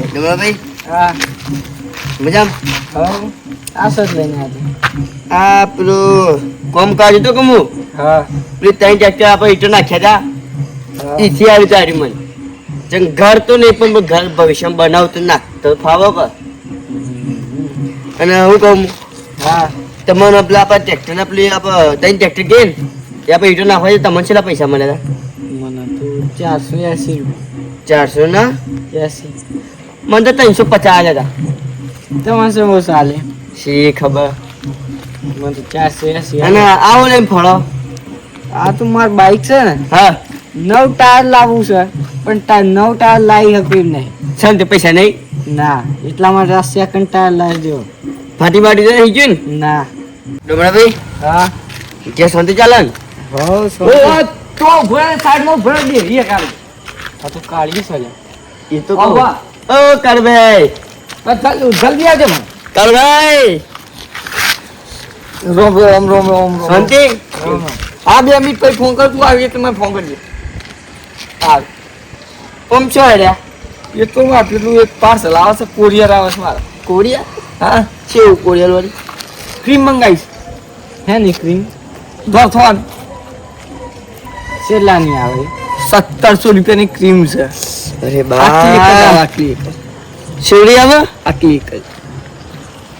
ડમરાભાઈ હા મજામ આ સજ લઈને આ પેલું કોમ કાઢ્યું તો કમું હા પેલી ત્રણ ટ્રેક્ટર આપણે ઈટો નાખ્યા હતા ઈથી આવી તારી મને જેમ ઘર તો નહીં પણ ઘર ભવિષ્યમાં બનાવતું ના તો ફાવો કર અને હું કહું હા તમને પેલા આપણે ટ્રેક્ટરના પેલી આપણે ત્રણ ટ્રેક્ટર ગઈ ને એ આપણે ઈટો નાખવા છે તમને કેટલા પૈસા મળ્યા મને તો 480 રૂપિયા 400 ના 80 મને તો 350 હતા તમારે શું બહુ ચાલે શી ખબર મને તો 480 અને આવો ને ફળો આ તો મારી બાઈક છે ને હા 9 ટાયર લાવવું છે પણ 9 ટાયર લાવી શકું નહીં છે તે પૈસા નહીં ના એટલા માટે આ સેકન્ડ ટાયર લાવી દો ફાટી બાટી તો નહીં ગયું ને ના ડમરાભાઈ હા જે શાંતિ ચાલે ને હો તો ભોળા સાઈડમાં ભોળા દે એ કાઢ આ તો કાઢી છે એ તો કહું. ઓ કરભાઈ જલ્દી આવજો મને કરભાઈ રોમ રોમ રોમ રોમ શાંતિ હા 2 મિનિટ પછી ફોન કર તું આવી તમે ફોન કરજે હા કોમ છો હેડ્યા એ તો માં પેલું એક પાર્સલ આવે છે કોરિયર આવે છે મારે કોરિયા હા કેવું કોરિયર વાળી ક્રીમ મંગાવીશ હે ની ક્રીમ દોથવાન કેટલાની આવે 1700 રૂપિયાની ક્રીમ છે અરે આટલી એક શિવડિયામાં આટલી એક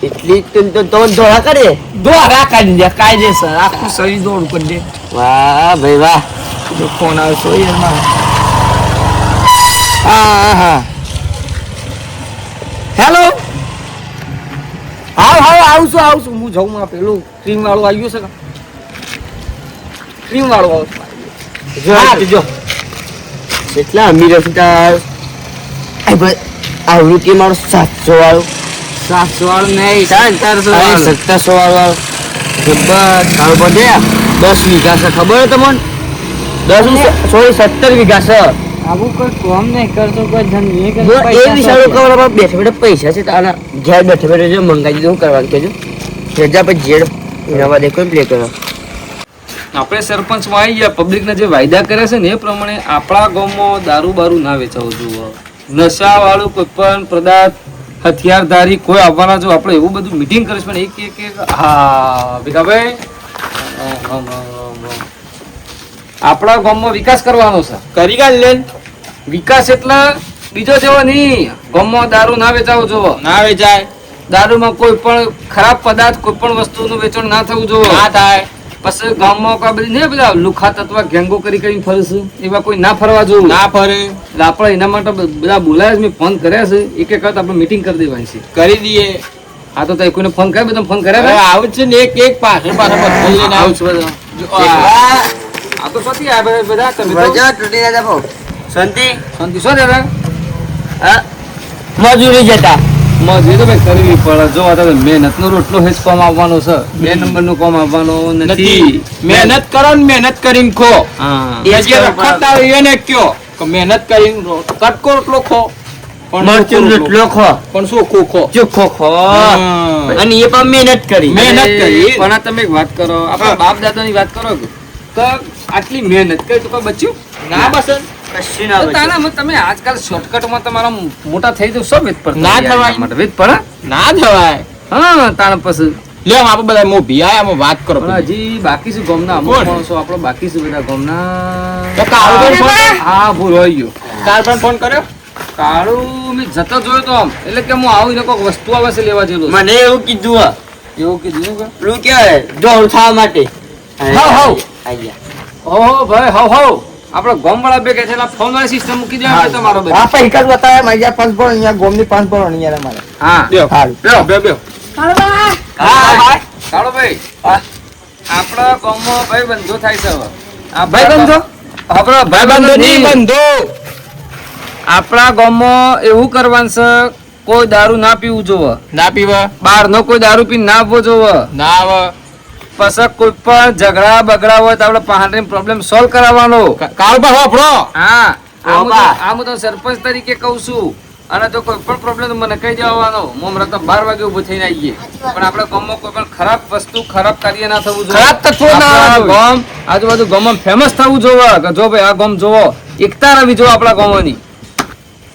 એટલી તો ધોળા કરે દોરા કાઢી દે કાયદેસર આખું શરીર દોડ કરી દે વાહ ભાઈ વાહ જો ફોન આવે છે એમાં હા હા હેલો આવું છું હું જઉં માં પેલું ક્રીમ વાળું આવ્યું છે ક્રીમ વાળું આવ્યું જો એટલા અમીર હશે તાર આવડું કે મારું 700 વાળું 700 વાળું નહીં 1700 1700 વાળું જબ્બર તારું બધે 10 વીઘા છે ખબર હે તમને 17 વીઘા છે આવું કોઈ કોમ નહીં કરતો કોઈ ધન નહીં જો એ વિચારો ખબર બેઠા બેઠા પૈસા છે તારા ઘેર બેઠા બેઠા જો મંગાવી દીધું કરવાનું કેજો જેજા પછી જેડ એના બાદ કોઈ પ્લે કરો આપણે સરપંચમાં આવી ગયા પબ્લિકના જે વાયદા કર્યા છે ને એ પ્રમાણે આપણા ગામમાં દારૂ બારૂ ના વેચાવું જોઈએ નશા વાળું કોઈ પણ પદાર્થ હથિયારધારી કોઈ આવવાના જો આપણે એવું બધું મીટિંગ કરીશ પણ એક હા ભીખાભાઈ આપણા ગામમાં વિકાસ કરવાનો છે કરી કાઢ લે વિકાસ એટલે બીજો જેવો નહીં ગામમાં દારૂ ના વેચાવો જોવો ના વેચાય દારૂમાં કોઈ પણ ખરાબ પદાર્થ કોઈ પણ વસ્તુનું વેચાણ ના થવું જોઈએ ના થાય પછી ગામમાં કોઈ બધી નહીં બધા લુખા તત્વ ગેંગો કરીને ફરશે એવા કોઈ ના ફરવા જોવું ના ફરે એટલે આપણે એના માટે બધા બોલાય મેં ફોન કર્યા છે એક એક વખત આપણે મીટિંગ કરી દેવાની છે કરી દઈએ હા તો કોઈને ફોન કર્યા બધા ફોન કર્યા આવું છે ને એક પાછળ ફોન લઈને આવું છું આ તો સાથી આ બધા તમે વજા તૂટી રહ્યા બહુ શાંતિ શાંતિ શું દાદા હા મજૂરી જતા મજૂરી તો ભાઈ કરવી પડે જો આ તમે મહેનતનો રોટલો હેજ કોમ આવવાનો છે 2 નંબરનું કોમ આવવાનો નથી મહેનત કરો ને મહેનત કરીને ખો હા એ જે રખડતા હોય એને કયો કે મહેનત કરીને કટકો રોટલો ખો પણ મરચું રોટલો ખો પણ શું ખો ચોખ્ખો ખો અને એ પણ મહેનત કરી પણ આ તમે એક વાત કરો આપણા બાપ દાદાની વાત કરો તો આટલી મહેનત કરી તો કોઈ બચ્યું ના બસ કશું ના બચે. તમે આજકાલ શોર્ટકટમાં તમારા મોટા થઈ જવું શું વેત પર ના થવાય. વેત પડે ના જવાય હા તાણ પછી લે આપણે બધા મોભી આયા વાત કરો પણ હજી બાકી શું ગામના અમુક માણસો આપણો બાકી શું બધા ગામના તો કાળુ ભાઈ ફોન કર્યો? હા ભૂલ હોય ગયો કાલ પણ ફોન કર્યો કાળું મેં જતો જોયો તો આમ એટલે કે હું આવું ને કોઈક વસ્તુ આવે છે લેવા જેલું મને એવું કીધું હા એવું કીધું કે પેલું કેવાય ઢોળ ખાવા માટે હાવ. આયા ઓહો ભાઈ હાવ આપણે ગામ વાળા બે કે છે ફોન વાળી સિસ્ટમ મૂકી દેવા તમારો બધો હા પણ એક જ બતાવે મારી પાંચ પણ અહીંયા ગોમની 5 પણ અહીંયા મારે હા બેહો. હારું બેહો બેહો હા કાળો ભાઈ આપણા ગામમાં ભાઈ બંધો થાય છે હવે આ ભાઈબંધો? આપણા ભાઈબંધો નહીં બંધો આપણા ગામમાં એવું કરવાનું છે કોઈ દારૂ ના પીવું જોવે ના પીવા બહાર નો કોઈ દારૂ પીને ના આવવો જોવે ના આવે પછી કોઈ પણ ઝઘડા બગડા હોય તો આપણે પાણી પ્રોબ્લેમ સોલ્વ કરાવવાનો કાલ પર વાપરો હા બાબા. હું તો સરપંચ તરીકે કહું છું અને જો કોઈ પણ પ્રોબ્લેમ મને કહી દેવાનો હું રાત 12 વાગે ઉભો થઈને આવીએ પણ આપણે ગામમાં કોઈ પણ ખરાબ વસ્તુ ખરાબ કાર્ય ના થવું જોઈએ ખરાબ તત્વો ના આપણા આવે. ગામ આજુબાજુ ગામમાં ફેમસ થવું જોવે કે જો ભાઈ આ ગામ જોવો એકતા રવી જોવો આપણા ગામોની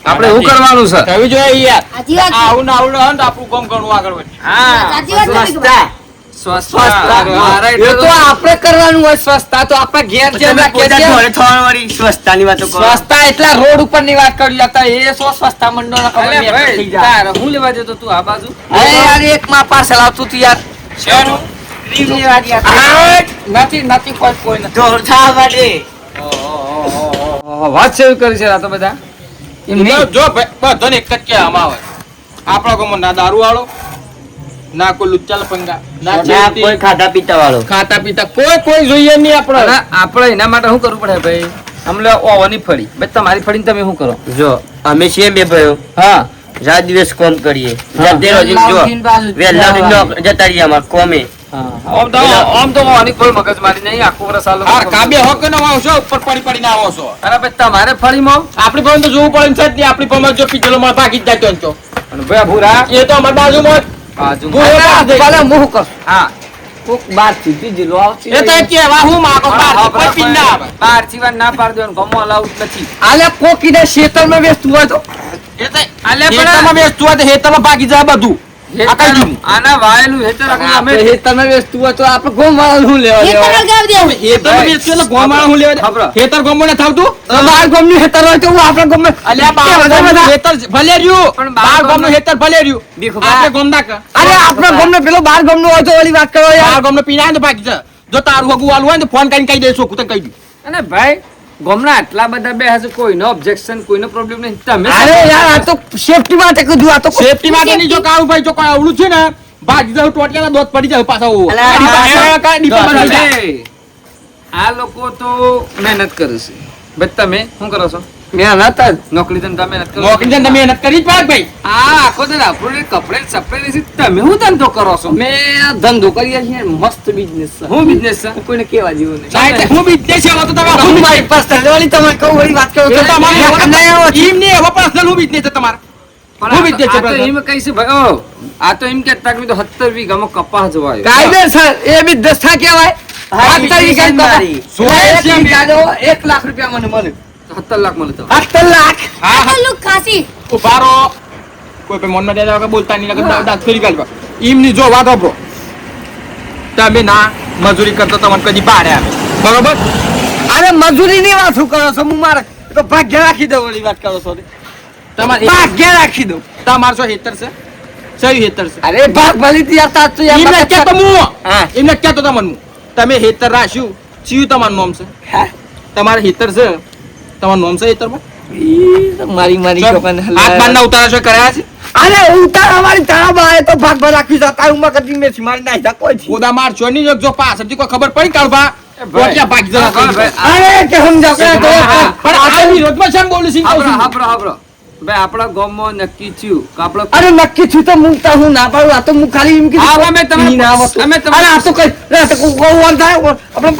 આપણે એવું કરવાનું છે થવી જોઈએ યાર સાચી વાત છે. આવું ને આવું રહે ને તો આપણું કામ ઘણું આગળ વધે. હા સાચી વાત છે સ્વચ્છતા. સ્વચ્છતા મારા એ એટલે તો આપણે કરવાનું હોય સ્વચ્છતા તો આપણે ઘેર જે તમે રાખીએ પોતા છીએ. જોડે થવાનું વળી સ્વચ્છતાની વાતો કરો. સ્વચ્છતા એટલા રોડ ઉપર ની વાત કરી લેતા એ શું સ્વચ્છતા મંડળ ખબર અલે નહીં ભાઈ, થઈ જાય. તારે હું લેવા જતો તું આ બાજુ અરે યાર એક માં પાર્સલ આવતું હતું યાર શેનું? ક્રીમ લેવા ગયા હતા. આ નથી કોઈ નથી ઢોર ખાવા માટે. વાત છે એવી કરી છે આ તો બધા એમ નહીં. જો બધાને એક જ કહેવામાં આવે આપણા ગામમાં ના દારૂ વાળો ના કોઈ લુચ્ચા લફંગા ના ના ચેડતી, કોઈ ખાધા પીતા વાળો. ખાતા પીતા કોઈ જોઈએ નહીં આપણે. અને આપણે એના માટે શું કરવું પડે ભાઈ અમને ઓવાની ફળી ભાઈ તમારી ફળીને તમે શું કરો જો અમે છીએ બે ભાઈઓ હા રાત દિવસ કોમ કરીએ હા. જાતે રોજ જો વહેલા ઉઠીને જતા રહીએ અમારે કોમે. આમ તો ઓવાની કોઈ મગજ મારી નહીં આખું વર્ષ આલો હાર કાબે હોક ન આવો છો ઉપર પડી ના આવો છો અરે ભાઈ તમારે ફળીમાં આપણી પાસે તો જોવું પડે ને છે જ નહીં. આપણી પાસે જો પીધેલો માં ભાગી જ જાય તો અને ભાઈ આ ભૂરા એ તો અમારી બાજુમાં બાજુ ભલે મુહ કર હા કોક બાર સુધી જીલો આવશે એ તો કેવા હું માગો બાર કોઈ પીન ના આવે. બાર સિવાય ના પાડ દેવાનું ગમો અલાઉડ નથી આલે કોક ઈને શેતરમાં વેચતું હોય તો એ તો આલે પણ- હેતરમાં બેસતું હોય તો હેતરમાં ભાગી જાય બધું. આ કઈ દીધું? આના વાયેલું હેતર અમે આપણે શેતરમાં વેચતું હોય તો આપણે ગોમ વાળાનું શું લેવા એક દેવા? ટકા ગાવ દેવું. હેતરમાં બેસતું એટલે ગોમાળા હું લેવા દે? ખબર. હેતર ગોમો ને થાવતું? બાર ગોમનું હેતર હોય તો હું આપણા ગોમમાં અલ્યા બાર બધા ગોમનું બધા. હેતર ભલે રહ્યું. પણ બાર બાર ગોમનું હેતર ભલે રહ્યું. ભીખુભા. આપણે ગોમના ક- અરે આપણા ગોમનો પેલો બાર ગોમનો હોય તો ઓલી વાત કરો બાર યાર ગોમનો પીના તો ભાગી જાય. જો તારું હગું વાલું હોય ને તો ફોન કરીને કહી દઈશું તને કહી દઉં. અને ભાઈ ગમના આટલા બધા બે હશે કોઈનો ઓબ્જેક્શન કોઈનો પ્રોબ્લેમ નહીં તમે અરે યાર આ તો સેફટી માટે કીધું આ તો સેફટી માટે નહીં જો કાળું ભાઈ જો કોઈ આવડું છે ને ભાગી જાય ટોટિયાના દોત પડી જાય પાછા અલા, આ કાંઈ ડીપા જો, બની જાય. અરે, આ લોકો તો મહેનત કરે છે ભાઈ તમે શું કરો છો મેં નતા નોકરી ધંધા મહેનત કરો નોકરી છે ને તમે મહેનત કરી જ પાડ ભાઈ. આ આખો દિન આપણને કપડે સપડે નથી તમે શું ધંધો કરો છો મેં આ ધંધો કરીએ છીએ મસ્ત બિઝનેસ છે હું બિઝનેસ છે કોઈને કેવા જેવું નહીં ના, એટલે હું business છે, હવે તો તમે હું હું મારી પાસે વાળી તમે કહું વળી વાત કરો એ તો તો અમારે ના, ના, ના, એમ નહીં, હવે personal હું business છે તમારે. પણ હું આ business છે તો brother. એમ કહીશું ભાઈ ઓ આ તો એમ કહેતા કે મેં તો 17 વીઘામાં કપાસ જોવાયો કાયદેસર એ બિઝનેસ થા કહેવાય હા, વાત કરી business કે મારી. એક વીઘા જો 1 લાખ રૂપિયા મને મળે 17 લાખ મળે તો 17 લાખ હા, હા. આટલું ખાસી. ઉભા રહો. કોઈ પણ મનમાં દેતા વગર બોલતા નહીં, નકર દાંત ખોલી કાઢવા. એમની જો વાત સાંભળો. તમે ના મજૂરી કરતો તમને કદી ભાડે આવે બરોબર. અરે મજૂરી ની વાત શું કરો છો હું મારે તો ભાગ્ય રાખી દઉં વળી વાત કરો છો તમારે ભાગ્ય રાખી દઉં તમારે શું હેતર છે સહી હેતર છે અરે ભાગ ભલી યાર તા તો યાર એમને ક્યાં તો હું હા. એમને ક્યાં તો તમને હું તમે હેતર રાખ્યું ચિયું તમારું નામ છે હા. તમારે હેતર છે તમારું નામ છે હેતરમાં ઈ તો મારી મારી હાથ છોકરાને બાંધના ઉતારા શું કર્યા છે અરે ઉતાર અમારી તારા બાએ તો ભાગ ભર રાખી જતા હું કદી મેં મારી નાખી જા કોઈ થી ગોદા માર છો નહીં જો પાછળથી કોઈ ખબર પડી કાઢવા ભાઈ. ભાગી જવા હા, ભાઈ. અરે કે સમજાવ કે તો પણ આ વિરોધમાં શેમ બોલું છું? હાબરો હાબરો ભાઈ આપણા ગામમાં નક્કી થયું કે આપણો અરે નક્કી છું તો હું તો હું ના પાડું આ તો હું ખાલી એમ હા, કીધું અમે તમને- ઈ ના આવતું. અમે તમને- અરે આ તો કઈ રે તો કોઈ વાર થાય આપણે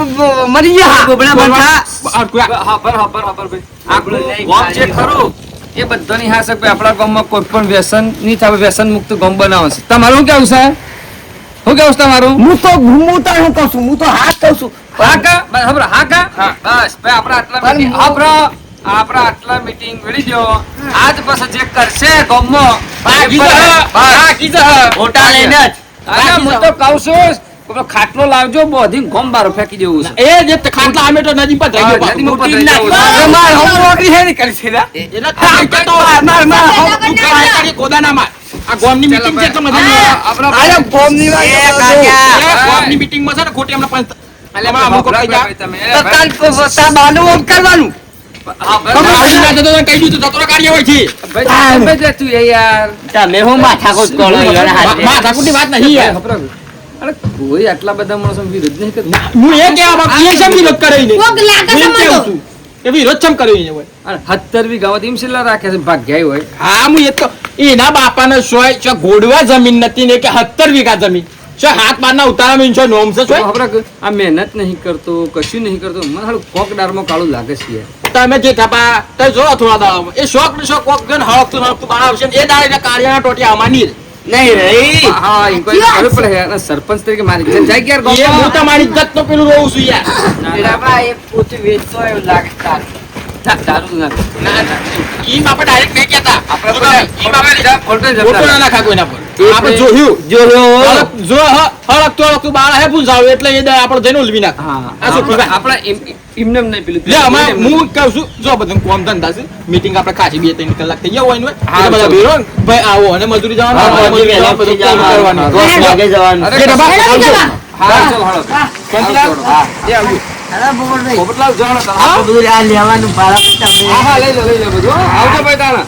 મરી ગયા ગોબડા બંધા. હાબર ભાઈ આપણું ગામ જે ખરું એ બધાની હાશે કે આપણા ગામમાં કોઈ પણ વ્યસન નહીં થાય વ્યસન મુક્ત ગામ બનાવે છે તમારું શું કેવું છે શું કેવું છે તમારું હું તો હું કહું છું હું તો હાથ કહું છું હા કા બસ હાબરો, હા કા હા. બસ ભાઈ આપણા આટલા પણ meeting- હું- હાબરો, આપણા આટલા મીટિંગ મળી દો આજ પછી જે કરશે ગામમાં ભાગી એ જા, બસ. ભાગી જા. ઓટા લઈને જ. અરે હું તો કહું છું પેલો ખાટલો લાવજો બોધી ગોમ બારો ફેંકી દેવું છે એ જે ખાટલા અમે તો નદી પર થઈ ગયો હા, નદીમાં પાછું. ઉપર થઈ મોટી જવું. નાખ. માર હમ નોકરી હે ની કરી છે લા. એટલે થાય કે તો તું કાંઈ કરી ગોદા ના માર. આ ગામની meeting છે તો મજા નહીં આવે. અરે બોમ્બની વાત એ કરો છો. કાકા. એ ગામની meeting માં છે ને ખોટી હમણાં પંચ- અલ્યા આમાં અમુક ભાઈ, કહી જા. તમે તો તાર તાર બાનું ઓમ કરવાનું હા, તમે ભાઈ, આવી ના જતો તો કહી દીધું, જતો રહો કાર્ય હોય છે. ભાઈ, તમે જ તું યાર તમે હું માથાકૂટ કરો યાર હાથે? માથાકૂટની વાત નહીં યાર. અરે કોઈ આટલા બધા માણસો વિરોધ નહીં કરતા હું એ કહેવા માંગુ, એ શેમ વિરોધ કરે એને? કોક લાગે હું એમ સમજો. કહેવું છું કે વિરોધ શેમ કર્યો એને હોય? અરે 17 વીઘામાં તો એમ છેલ્લા રાખે છે ભાગ્યા હોય હા હું એ તો એના બાપાને સોય છો ઘોડવા જમીન નથી ને કે 17 વીઘા જમીન છો હાથ બારના ઉતારા છો નોમ છે તો સોય? ખબર કે આ મહેનત નહીં કરતો કશું નહીં કરતો મને હાલું કોક દારમાં કાળું લાગે છે યાર તમે જે થપા તે જો થોડા દાડામાં એ શોખ ને શોખ કોક જણ હળકતું હળકતું બનાવશે ને એ દાડે કાર્યના ટોટિયા અમાની જ. નહીં રહી. હા એ કોઈ ખબર પડે યાર અને સરપંચ તરીકે મારી ઇજ્જત જાય કે યાર એ હું ગામમાં? તમારી ઇજ્જત નો પેલું રહું છું યાર. એનામાં એ પોતે વેચતો હોય એવું લાગે તાર. ના, દારૂ ના. ના ના ઈમ આપણે ડાયરેક્ટ નહીં કહેતા આપણે શું કામ? ઈમ આપણે ખોટું જતા ખોટું ના રહે. નાખા કોઈના પર એ આપણે ભાઈ- જોયું જોયો. જો હળકતું બાળ હે પૂંજાવ્યું એટલે એ આપણે જઈને ઉલવી નાખ હા, આ શું ખબર? આપણે એમને નહીં પેલું લે અમાર હું કહું છું જો બધું કોમ ધંધા છે મીટિંગ આપણે ખાસી 2-3 કલાક થઈ ગયા હોય ને હા, એટલે બધા ચાલો. ભેરો ને, ભાઈ આવો અને મજૂરી જવાનું હા, અમારે મજૂરી મજૂરી જવાનું, વહેલા બધું ઉઠી કામ જવાનું. કરવાનું. 10 વાગે જવાનું. અરે, કે ડબ્બા હેલો, આવજો. ડબ્બા. હા, ચાલો, હાલો. કંચલા? હા. એ આવજો. અરે પોપટભાઈ, પોપટલાલ જાણો તમે. આ બધું આ લેવાનું ભાડા પૈસા આપણે. હા, હા, લઈ લો બધું હો. આવજો ભાઈ તાણા.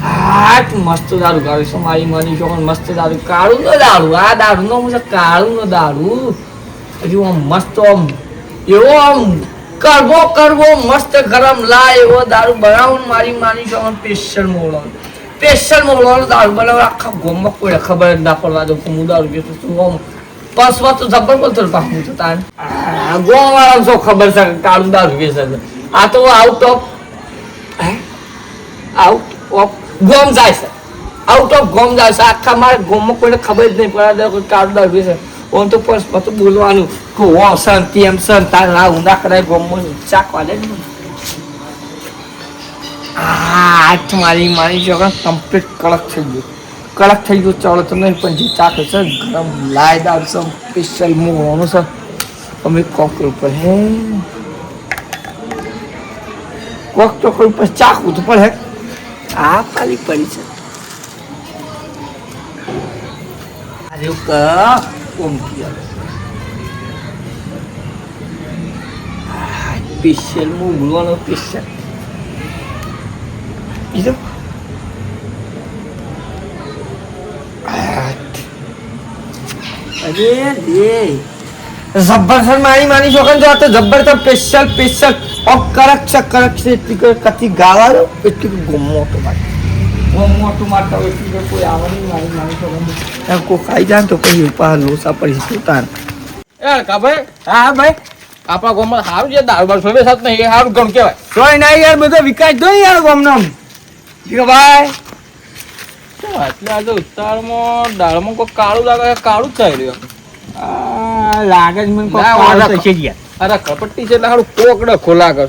આ મસ્ત દારૂ કાઢું છું મારી મની છોકરો મસ્ત દારૂ કાળું નો દારૂ આ દારૂ નો મુજબ કાળું નો દારૂ હજુ આમ મસ્ત આમ એવો આમ કરવો મસ્ત ગરમ લાય એવો દારૂ બનાવું ને મારી માની છોકરો સ્પેશિયલ મોળો દારૂ બનાવ આખા ગોમમાં કોઈ ખબર જ ના પડવા દઉં કે હું દારૂ પીતો છું આમ પસવા તો જબર બોલતો પાછું તો તાન ગોમ વાળા શું ખબર છે કે કાળું દારૂ પીશે છે. આ તો આઉટ ઓફ ગોમ જાય છે આઉટ ઓફ ગોમ જાય છે આખા મારે ગોમમાં કોઈને ખબર જ નહીં પડે કોઈ કાળું દારૂ પીશે ઓમ તો પછી બોલવાનું કે ઓ સન તેમ સન તાર ના ઊંધા કરાય ગોમમાં ચાકવા દે આ મારી છોકરા કમ્પ્લીટ કડક થઈ ગયું ચાલો તમને પણ જે ચાક છે ગરમ લાય દારૂ છે સ્પેશિયલ મોવાનું છે અમે કોકર ઉપર હે કોક તો કોઈ પર ચાકવું તો પણ હે આ પાલી પડી છે અરે ઓમ સ્પેશિયલ હું બોલવાનો સ્પેશિયલ બીજો અરે રે જબરદસ્ત માની છોકરા જો આ તો જબરદસ્ત સ્પેશિયલ ઓફ કડક છે એટલી કથી ગાવાનો એટલી ગમો તો મોટું મારતા હોય એટલી કોઈ આવવાની માની છોકરા કોઈ ખાઈ જાય તો પછી ઉપર લોસા પડી સુતાન એ કાભાઈ હા ભાઈ આપણા ગામમાં સારું છે દારૂ બાર સોવે સાત નહીં એ સારું ગણ કહેવાય જોઈ ના યાર બધો વિકાસ જોઈ યાર ગમનો ભાઈ શું એટલે આજે ઉત્તરાયણમાં દાળમાં કોઈ કાળું લાગે કાળું જ થઈ રહ્યું લાગે જ મને ના, કોઈ ઓળખ. છે યાર અરે કપટ્ટી છે એટલે સારું કોકડે ખોલા કર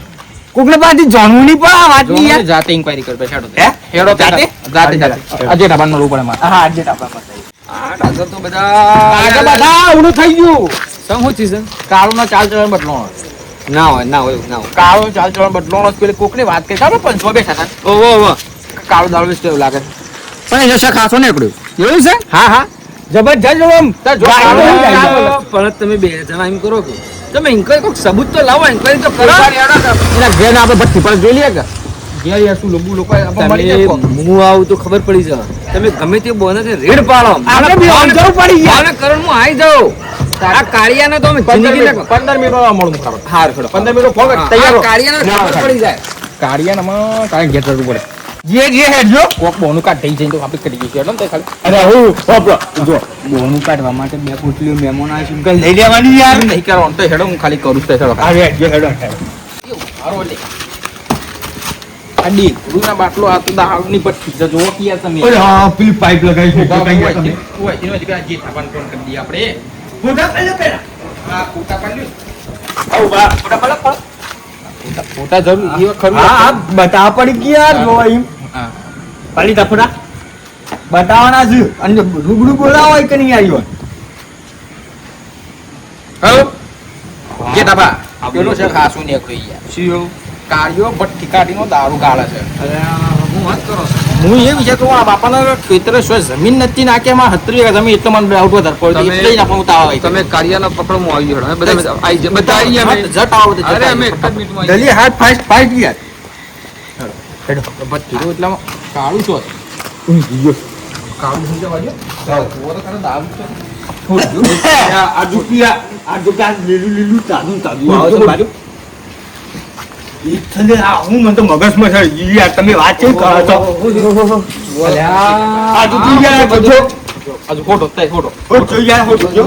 કોકને પાછી જાણવું નહીં પડે આ વાતની યાર જાતે ઇન્ક્વાયરી કર બેઠાડો હે? હેડો જાતે? જાતે આજે ડાબાન મળવું પડે મારે હા જે આપણા પાસે આ તો બધા આગળ બધા ઊંડું થઈ ગયું સમ શું ચીઝ છે? કાળું ના ચાલ ચલણ બદલાવાનો ના હોય ના હોય ના હોય કાળું ચાલ ચલણ બદલાવાનો પેલી કોકની વાત કરી ખબર પંચમાં બેઠા હતા ઓહો ઓહો કાળું દાળ વિશે એવું લાગે પણ એ જશા ખાસો નીકળ્યું એવું છે હા હા જબરજસ્ત આમ તાર જો ગાય કાળું નહીં જાય. કાળું. પણ તમે બે જણા એમ કરો કે તમે ઇન્કવાયરી કોઈક સબૂત તો લાવો ઇન્કવાયરી તો કરો એના ઘેર આપણે ભઠ્ઠી પર જોઈ લઈએ કે ઘેર યાર શું લોબુ લોકો આપણને મળી જાય કોક. તમે હું આવું તો ખબર પડી જાય તમે ગમે તે બોને તે રેડ પાડો આપણે બી અંજારું પડી ગયા. મને કરણ હું આવી જાઉં આ કાળિયાને તો અમે 15 જિંદગી મિનિટ 15 મિનિટ મળું ખબર હાર ખડો 15 મિનિટ ફોન કર, તૈયાર રહો. કાળિયાને ખબર પડી જાય કાળિયાનામાં તારે ઘેર જવું પડે જે હેડજો કોક બોનું કાઢ થઈ જાય તો આપણે કરી દઈશું એટલે ને તે ખાલી અરે હું બાપરા જો બોનું કાઢવા માટે બે પોટલીઓ મહેમાન આવ્યું કઈ લઈ લેવાની યાર નહીં કરવાનું તો હેડો હું ખાલી કરું છું તે હેડો અરે હેડજો હેડો હારો લે આ ડી ગુરુના બાટલો આ તો દાળની ભઠ્ઠી છે જોવો કે યાર તમે અરે હા પેલી પાઇપ લગાવી છે તો કઈ ગયા તમે ઓય એનો જે જે થાપાન ફોન કરી દઈએ આપણે ફોટા પહેલા પહેલા આ ફોટા પાડ્યું આવ બા ફોટા પહેલા ફોટા જરૂર એ ખરું હા હા બતા પડી ગયા જો એમ હા પાલી તફડા બતાવવાના છે અને રૂબરૂ બોલાવો હોય કે નહીં આવ્યો હલો જે તાપા પેલો છે ખાસું ને કોઈ યાર શિયો કાર્યો ભઠ્ઠી કાઢીનો દારૂ ગાળે છે અરે હું વાત કરો છો હું એ વિચારતો આ બાપાના ખેતરે શું જમીન નથી નાખે એમાં 70 જમીન એટલે મને ડાઉટ વધારે પડતો તમે- એટલે જ આપણું તાવ આવી તમે કાળિયાનો પકડો હું આવી ગયો બધા આવી જાય બધા આવી ગયા અમે. જટ આવો તો જટ અરે આવો. અમે એક જ મિનિટમાં આવી જલ્દી હાથ ફાસ્ટ ફાસ્ટ યાર ભઠ્ઠી તો એટલામાં કાળું છો કાળું સમજવા વાળ્યો તો ખરો દારૂ છે આ દુપિયા લીલું લીલું તાજું તાજું આવો આવે તો છે બાજુ. બાજુ હું મને તો મગજમાં છે યાર તમે વાત કેમ કરો છો આ દુપિયા બધો હજુ ફોટો થાય ફોટો ઓ જો યાર હો જો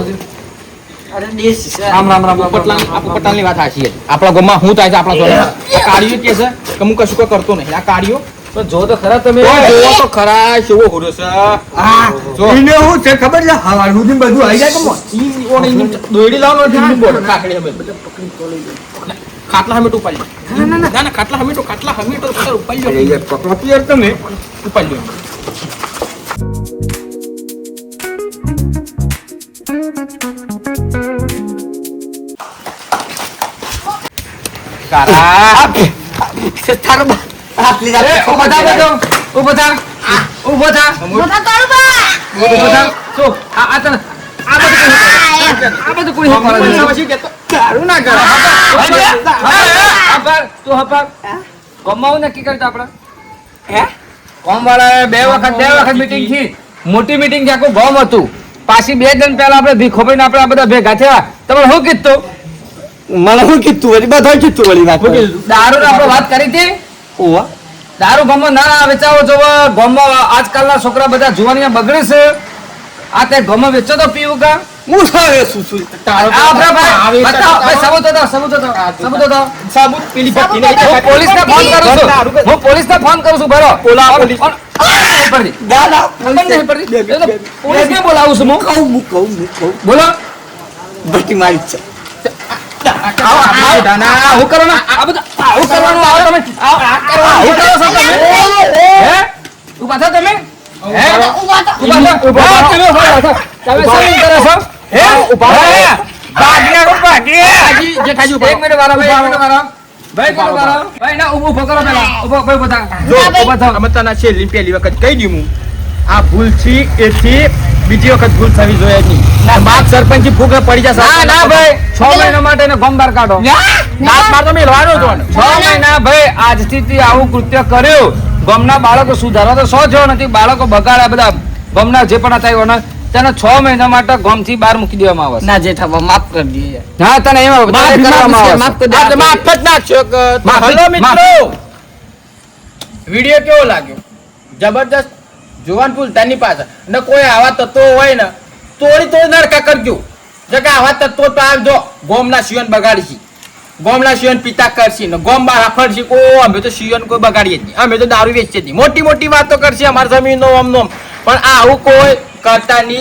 અરે દેશ છે. રામ રામ રામ પટલાની વાત સાચી છે આપણા ગામમાં શું થાય છે આપણા સોના આ કાળીઓ કે છે કે હું કશું કોઈ કરતો નહીં આ કાળીઓ તો જો તો ખરા તમે જોવો તો ખરા કેવો હોરો છે આ જો. એને હું છે ખબર છે હવાર સુધી બધું આવી જાય કે મોં? ઈ ઓને ઈ દોયડી લાવવાનો છે ઈ બોલ કાકડી હવે ખાટલા હમેટો ઉપાડી લો. ના ના ખાટલા હમેટો પકડ ઉપાડી લો. અરે યાર, પકડો તો યાર તમે. ઉપાડી લો. તારો બા- આટલી રાતે એ, ઊભો થા બધો. ઊભો થા. ઊભો થા. ઊભો થા. જો, આ તને આ બધું કોઈ હેલ્પ કરે છે. પછી કહેતો, દારૂ ના કરે. તું હપાક. ગમાવું નક્કી કરતા આપણે. હે? ગામવાળાએ બે વખત meeting થી. મોટી meeting થી આખું ગામ હતું. પાછી 2 દિન પહેલા આપણે ભીખો ભાઈને આપણે આ બધા ભેગા થયા. તમારે શું કીધું? મને શું કીધું વળી? બધા કીધું વળી વાત. દારૂ આપણે વાત કરી હતી. ઓવા. દારૂ ગામમાં ના વેચાવો જોવો. ગામમાં આજકાલના છોકરા બધા જુવાનિયા બગડે છે. આ તે ગામમાં વેચો તો પીવું કા? હું સાવે શું તારો આ આપણા ભાઈ આવે છે, બતાવો. ભાઈ તારો- સબૂત હતો. સાબુત પેલી ભટ્ટી નહીં હું પોલીસને ફોન કરું છું. હું પોલીસને ફોન કરું છું. બરો. પોલીસ. નહીં પડતી. દાદા ખબર નહીં પડતી. એ તો પોલીસને બોલાવું છું હું. કહું બોલો. ભટ્ટી મારી છે. હું કરો ને આ બધું આવું કરવાનું આવે તમે આવું કરો છો તમે હે ઉભા થાઓ તમે હે ઉભા થાઓ તમે ઉભા થાઓ તમે શું કરો છો હે ઉભા થાઓ ભાગી જેઠાજી એક મિનિટ વાળા ભાઈ ભાઈ ના ઉભો કરો પેલા ઉભો ભાઈ બધા ઉભા થાઓ અમે તને છેલ્લી પહેલી વખત કહી દઉં હું. આ ભૂલ છે એથી બીજી વખત ભૂલ થવી જોઈએ નહીં. બાપ સરપંચ ફૂગ પડી જશે. ના ભાઈ 6 મહિના માટે એને ગોમ બહાર કાઢો દાંત મારતો મેલવાનો હતો ને. 6 મહિના ભાઈ આજથી તે આવું કૃત્ય કર્યું ગામના બાળકો સુધારવા તો 100 જેવો નથી બાળકો બગાડ્યા બધા ગામના જે પણ હતા એઓના તેને 6 મહિના માટે ગામથી બહાર મૂકી દેવામાં આવે છે. ના જેઠા માફ કરી દઈએ. હા તને એમાં વધારે કરવામાં આવે છે. માફ જ નાખ્યો કે હલો મિત્રો વિડિયો કેવો લાગ્યો? જબરદસ્ત જુવાન ભૂલતાની પાસે ને કોઈ આવા તત્વો હોય ને તોડી નરકા કરજો. જો કે આવા તત્વો તો આવજો ગોમના સિયોન બગાડશી, ગોમના સિયોન પિતા કરશી ને ગોમ બહાર ફરશી. કો અમે તો સિયોન કોઈ બગાડીએ જ નહીં, અમે તો દારૂ વેચીએ જ નહીં. મોટી મોટી વાતો કરશી અમારી જમીનનો અમનો, પણ આવું કોઈ કરતા નહીં.